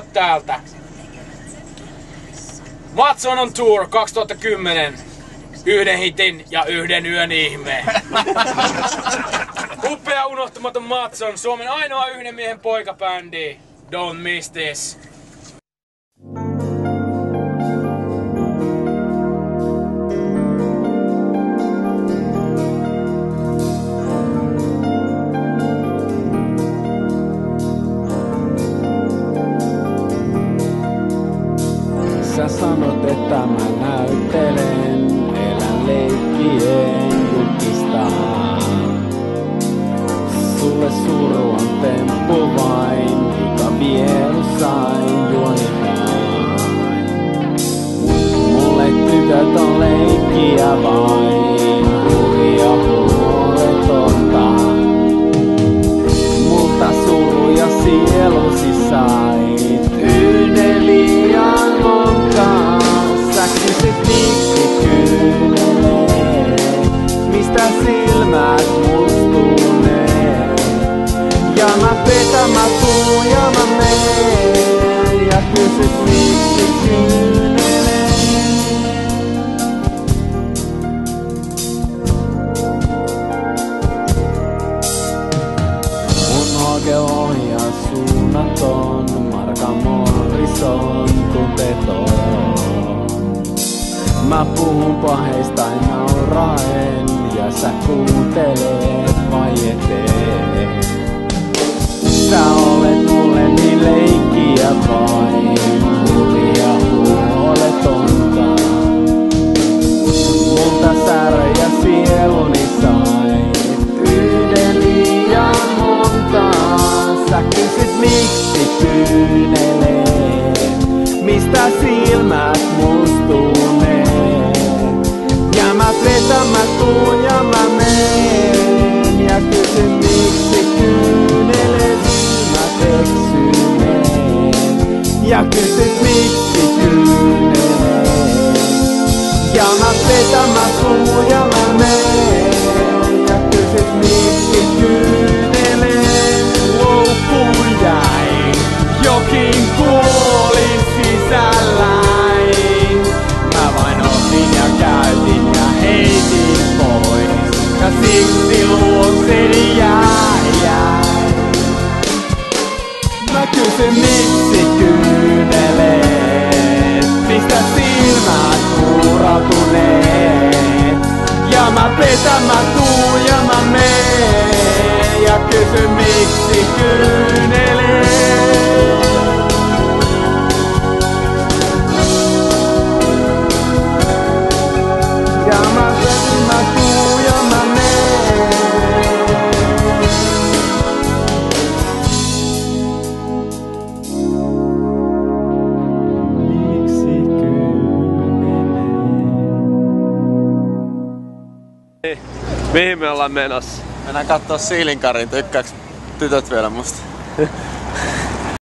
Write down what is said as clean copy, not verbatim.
täältä. Matson on Tour 2010. Yhden hitin ja yhden yön ihme. Upea unohtamaton Matson, Suomen ainoa yhden miehen poikabändi. Don't miss this. Sä sanot, että mä näyttelen, elän leikkien julkistaan. Sulle suru on temppu vain, mikä vierusain juonitaan. Mulle tytöt on leikkiä vain, hurja huoletonta. Mutta suru ja sielusi sait yhden liian monta. Sä kysyt miksi kyynelee, mistä silmät mustunee. Ja mä petän, mä tuun ja mä meen. Ja kysyt miksi kyynelee. Mun oke ohjaa suunnaton, Marka Morrison tunteton. Mä puhun paheistain nauraen ja sä kuuntelet vaieteen. Sä olet mulle niin leikkiä vain, hurja huoletonta. Multa särjä sieluni sait yhden liian monta. Sä kysyt miksi kyynelee, mistä silmät mustunee. Ja mä petän, mä tuun ja mä meen. Ja kysyn miksi kyynelet, silmät eksynee. Ja kysyt miksi kyynelet. Ja mä petän, mä tuun ja mä meen. Ja kysyt miksi kyynelet. Loukkuun jäin, jokin kuolin sisälläin. Mä vain otin ja käytin ja heitin pois. Ja siksi luokseni jäi. Mä kysyn miksi kyynelet, mistä silmät muurautuneet. Ja mä petän, mä tuun ja mä meen. Ja kysyn miksi kyynelet. Ja mä petän, mä tuun ja mä meen. Miksi kyynelet? Mihin me ollaan menossa? Mennään kattoo Siilinkarin, tykkääks tytöt vielä musta?